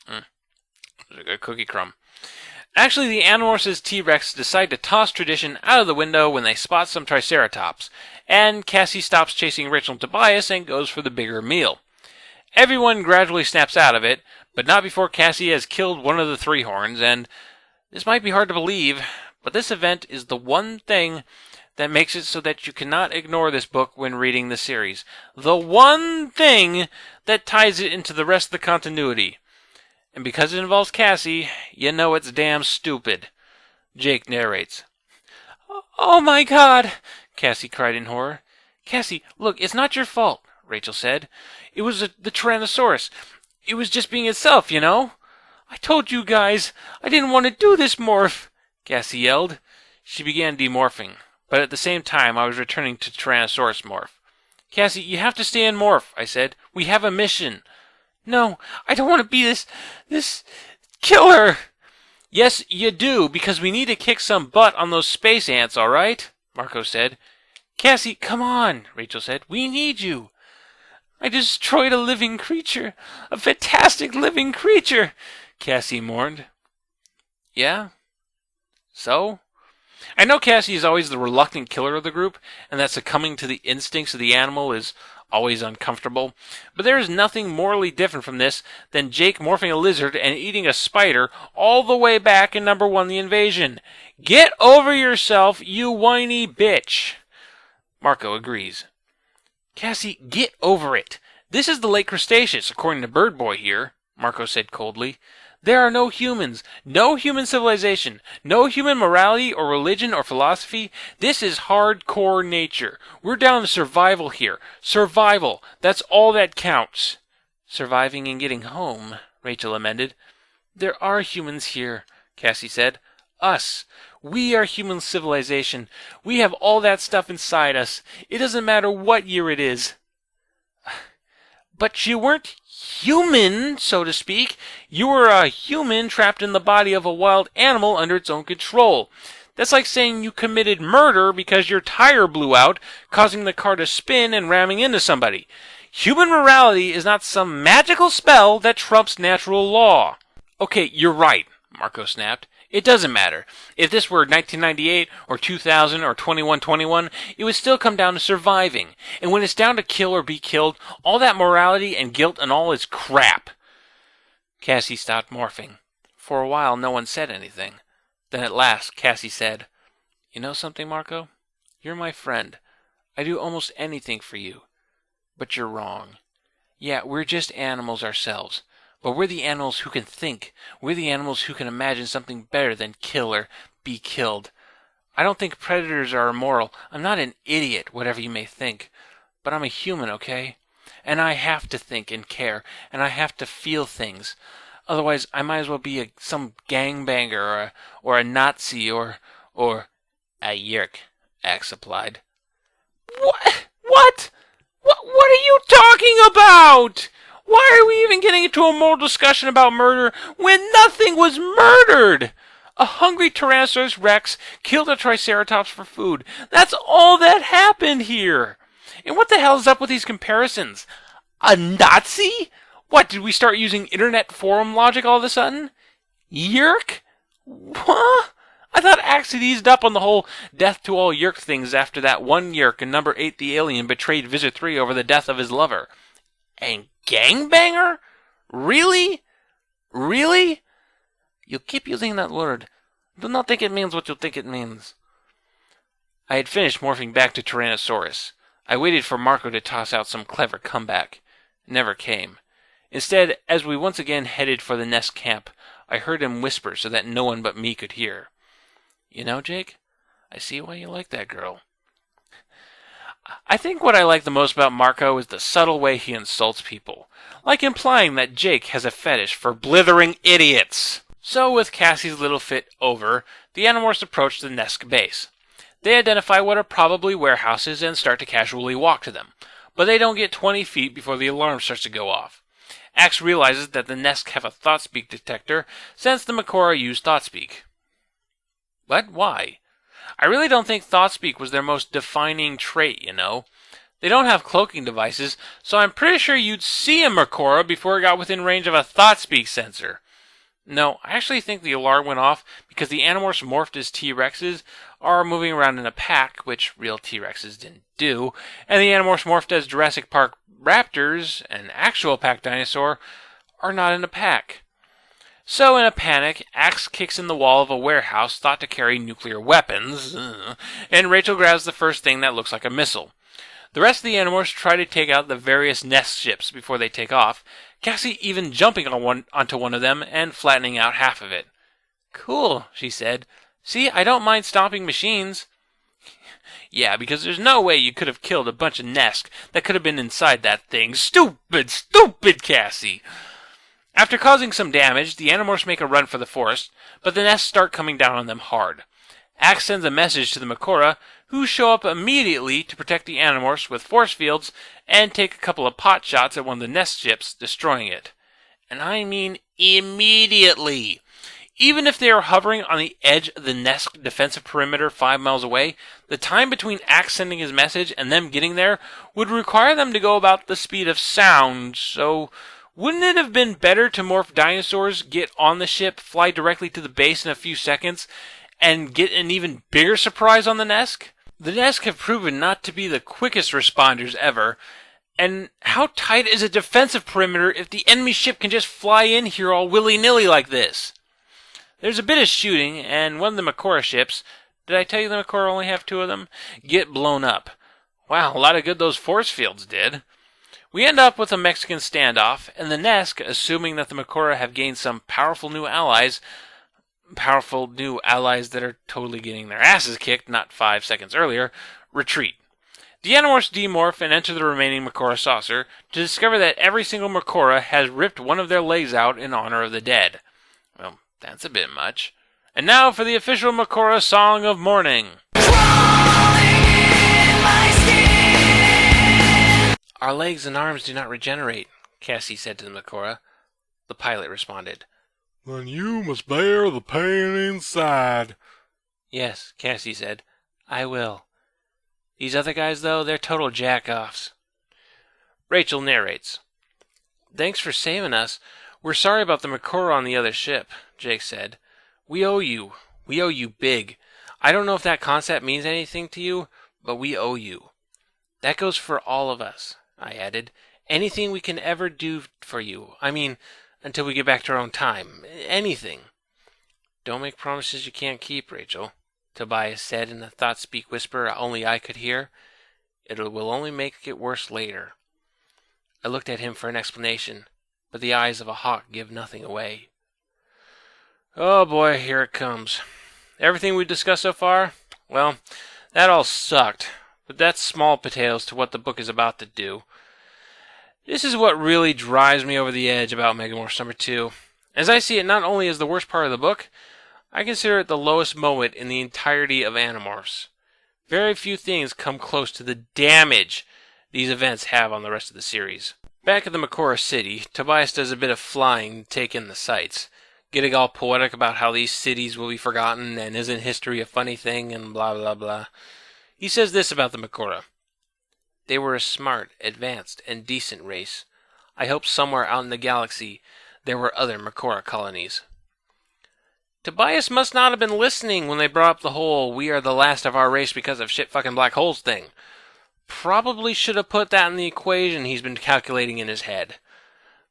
A cookie crumb. Actually, the Animorphs' T-Rex decide to toss tradition out of the window when they spot some Triceratops, and Cassie stops chasing Rachel and Tobias and goes for the bigger meal. Everyone gradually snaps out of it, but not before Cassie has killed one of the three horns, and this might be hard to believe, but this event is the one thing that makes it so that you cannot ignore this book when reading the series. The one thing that ties it into the rest of the continuity. And because it involves Cassie, you know it's damn stupid. Jake narrates. "Oh my God," Cassie cried in horror. "Cassie, look, it's not your fault," Rachel said. "It was the Tyrannosaurus. It was just being itself, you know." "I told you guys, I didn't want to do this, Morph," Cassie yelled. She began demorphing, but at the same time I was returning to Tyrannosaurus morph. "Cassie, you have to stay in morph," I said. "We have a mission." "No, I don't want to be this killer." "Yes, you do, because we need to kick some butt on those space ants, all right?" Marco said. "Cassie, come on," Rachel said. "We need you." "I destroyed a living creature, a fantastic living creature," Cassie mourned. "Yeah? So?" I know Cassie is always the reluctant killer of the group, and that succumbing to the instincts of the animal is always uncomfortable, but there is nothing morally different from this than Jake morphing a lizard and eating a spider all the way back in number 1, The Invasion. Get over yourself, you whiny bitch. Marco agrees. "Cassie, get over it. This is the late Cretaceous, according to Bird Boy here," Marco said coldly. "There are no humans, no human civilization, no human morality or religion or philosophy. This is hardcore nature. We're down to survival here. Survival. That's all that counts." "Surviving and getting home," Rachel amended. "There are humans here," Cassie said. "Us. We are human civilization. We have all that stuff inside us. It doesn't matter what year it is." "But you weren't human, so to speak. You were a human trapped in the body of a wild animal under its own control. That's like saying you committed murder because your tire blew out, causing the car to spin and ramming into somebody. Human morality is not some magical spell that trumps natural law." "Okay, you're right," Marco snapped. "It doesn't matter. If this were 1998 or 2000 or 2121, it would still come down to surviving. And when it's down to kill or be killed, all that morality and guilt and all is crap." Cassie stopped morphing. For a while, no one said anything. Then at last, Cassie said, "You know something, Marco? You're my friend. I do almost anything for you. But you're wrong. Yeah, we're just animals ourselves. But we're the animals who can think. We're the animals who can imagine something better than kill or be killed. I don't think predators are immoral. I'm not an idiot, whatever you may think. But I'm a human, okay? And I have to think and care, and I have to feel things. Otherwise, I might as well be some gangbanger or a Nazi or a yerk," Axe applied. What? What are you talking about? Why are we even getting into a moral discussion about murder when nothing was murdered? A hungry Tyrannosaurus Rex killed a Triceratops for food. That's all that happened here. And what the hell is up with these comparisons? A Nazi? What, did we start using internet forum logic all of a sudden? Yerk? What? I thought Axe had eased up on the whole death to all Yerk things after that one Yerk in number 8 the alien betrayed Visit 3 over the death of his lover. And gangbanger? Really? Really? You keep using that word. Do not think it means what you think it means. I had finished morphing back to Tyrannosaurus. I waited for Marco to toss out some clever comeback. It never came. Instead, as we once again headed for the nest camp, I heard him whisper so that no one but me could hear. "You know, Jake, I see why you like that girl." I think what I like the most about Marco is the subtle way he insults people, like implying that Jake has a fetish for blithering idiots. So, with Cassie's little fit over, the Animorphs approach the nest base. They identify what are probably warehouses and start to casually walk to them, but they don't get 20 feet before the alarm starts to go off. Axe realizes that the nests have a ThoughtSpeak detector, since the Makora use ThoughtSpeak. What? Why? I really don't think ThoughtSpeak was their most defining trait, you know. They don't have cloaking devices, so I'm pretty sure you'd see a Mekora before it got within range of a ThoughtSpeak sensor. No, I actually think the alarm went off because the Animorphs morphed as T-Rexes are moving around in a pack, which real T-Rexes didn't do, and the Animorphs morphed as Jurassic Park raptors, an actual pack dinosaur, are not in a pack. So, in a panic, Axe kicks in the wall of a warehouse thought to carry nuclear weapons, and Rachel grabs the first thing that looks like a missile. The rest of the Animorphs try to take out the various nest ships before they take off, Cassie even jumping onto one of them and flattening out half of it. "Cool," she said. "See, I don't mind stomping machines." Yeah, because there's no way you could have killed a bunch of nests that could have been inside that thing. Stupid, stupid Cassie! After causing some damage, the Animorphs make a run for the forest, but the nests start coming down on them hard. Axe sends a message to the Mekora, who show up immediately to protect the Animorphs with force fields and take a couple of pot shots at one of the nest ships, destroying it. And I mean immediately. Even if they are hovering on the edge of the nest defensive perimeter 5 miles away, the time between Axe sending his message and them getting there would require them to go about the speed of sound, so wouldn't it have been better to morph dinosaurs, get on the ship, fly directly to the base in a few seconds, and get an even bigger surprise on the Nesk? The Nesk have proven not to be the quickest responders ever, and how tight is a defensive perimeter if the enemy ship can just fly in here all willy-nilly like this? There's a bit of shooting, and one of the Mekora ships, did I tell you the Mekora only have 2 of them, get blown up. Wow, a lot of good those force fields did. We end up with a Mexican standoff, and the Nesk, assuming that the Mekora have gained some powerful new allies that are totally getting their asses kicked not 5 seconds earlier, retreat. The Animorphs demorph and enter the remaining Mekora saucer to discover that every single Mekora has ripped one of their legs out in honor of the dead. Well, that's a bit much. And now for the official Mekora song of mourning. "Our legs and arms do not regenerate," Cassie said to the Mekora. The pilot responded, "Then you must bear the pain inside." "Yes," Cassie said, "I will. These other guys, though, they're total jack-offs." Rachel narrates, "Thanks for saving us. We're sorry about the Mekora on the other ship," Jake said. We owe you. We owe you big. I don't know if that concept means anything to you, but we owe you." "That goes for all of us," I added. "Anything we can ever do for you. I mean, until we get back to our own time. Anything." "Don't make promises you can't keep, Rachel," Tobias said in a ThoughtSpeak whisper only I could hear. "It will only make it worse later." I looked at him for an explanation, but the eyes of a hawk give nothing away. Oh boy, here it comes. Everything we've discussed so far? Well, that all sucked, but that's small potatoes to what the book is about to do. This is what really drives me over the edge about Megamorphs number 2. As I see it, not only is the worst part of the book, I consider it the lowest moment in the entirety of Animorphs. Very few things come close to the damage these events have on the rest of the series. Back at the Mekora City, Tobias does a bit of flying to take in the sights, getting all poetic about how these cities will be forgotten and isn't history a funny thing and blah blah blah. He says this about the Mekora. "They were a smart, advanced, and decent race. I hope somewhere out in the galaxy there were other Mekora colonies." Tobias must not have been listening when they brought up the whole "we are the last of our race because of shit-fucking black holes" thing. Probably should have put that in the equation he's been calculating in his head.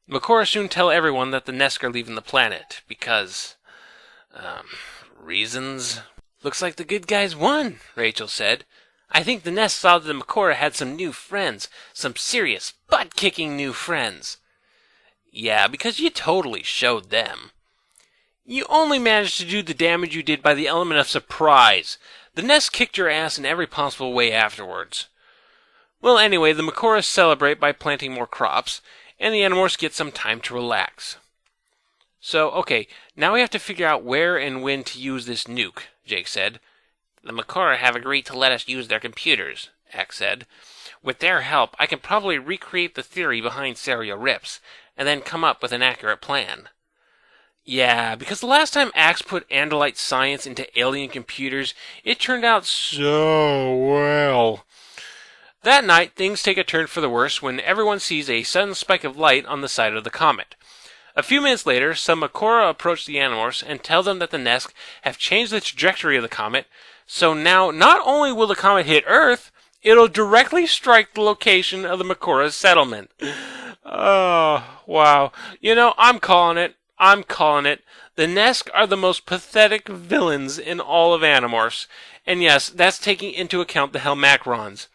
Mekora soon tell everyone that the Nesk are leaving the planet, because... reasons? "Looks like the good guys won," Rachel said. "I think the Nesk saw that the Mekora had some new friends, some serious, butt-kicking new friends." "Yeah, because you totally showed them. You only managed to do the damage you did by the element of surprise. The Nesk kicked your ass in every possible way afterwards." Well, anyway, the Mekora celebrate by planting more crops, and the Animorphs get some time to relax. "So, okay, now we have to figure out where and when to use this nuke," Jake said. "The Mekora have agreed to let us use their computers," Axe said. "With their help, I can probably recreate the theory behind serial rips, and then come up with an accurate plan." Yeah, because the last time Axe put Andalite science into alien computers, it turned out so well. That night, things take a turn for the worse when everyone sees a sudden spike of light on the side of the comet. A few minutes later, some Makora approach the Animorphs and tell them that the Nesk have changed the trajectory of the comet, so now not only will the comet hit Earth, it'll directly strike the location of the Makora's settlement. Oh, wow. I'm calling it. The Nesk are the most pathetic villains in all of Animorphs. And yes, that's taking into account the Helmacrons.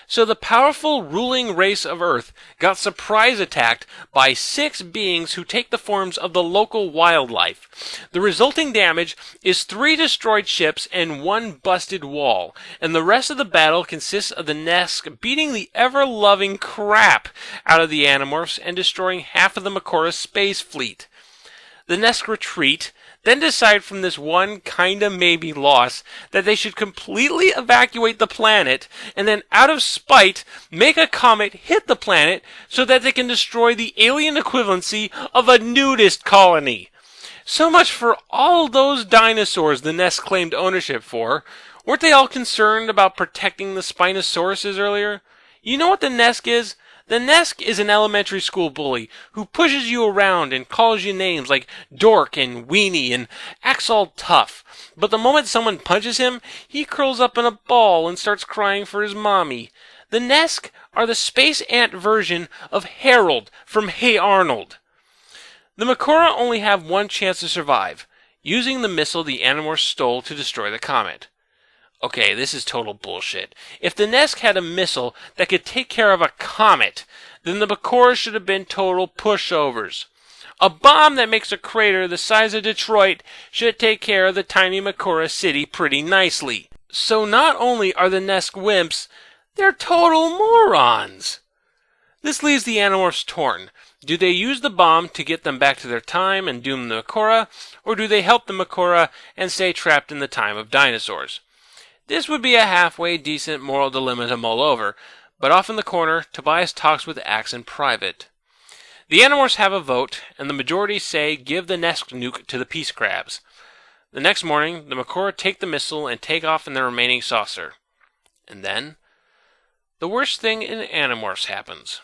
So the powerful ruling race of Earth got surprise attacked by 6 beings who take the forms of the local wildlife. The resulting damage is 3 destroyed ships and 1 busted wall, and the rest of the battle consists of the Nesk beating the ever-loving crap out of the Animorphs and destroying half of the Makora space fleet. The Nesk retreat, then decide from this one kinda maybe loss that they should completely evacuate the planet, and then out of spite make a comet hit the planet so that they can destroy the alien equivalency of a nudist colony. So much for all those dinosaurs the Nesk claimed ownership for. Weren't they all concerned about protecting the Spinosauruses earlier? You know what the Nesk is? The Nesk is an elementary school bully who pushes you around and calls you names like dork and weenie and acts all tough. But the moment someone punches him, he curls up in a ball and starts crying for his mommy. The Nesk are the space ant version of Harold from Hey Arnold. The Makora only have one chance to survive, using the missile the Animorphs stole to destroy the comet. Okay, this is total bullshit. If the Nesk had a missile that could take care of a comet, then the Makora should have been total pushovers. A bomb that makes a crater the size of Detroit should take care of the tiny Makora city pretty nicely. So not only are the Nesk wimps, they're total morons. This leaves the Animorphs torn. Do they use the bomb to get them back to their time and doom the Makora, or do they help the Makora and stay trapped in the time of dinosaurs? This would be a halfway decent moral dilemma to mull over, but off in the corner, Tobias talks with Axe in private. The Animorphs have a vote, and the majority say give the Nesk nuke to the Peace Crabs. The next morning, the Makora take the missile and take off in the remaining saucer. And then, the worst thing in Animorphs happens.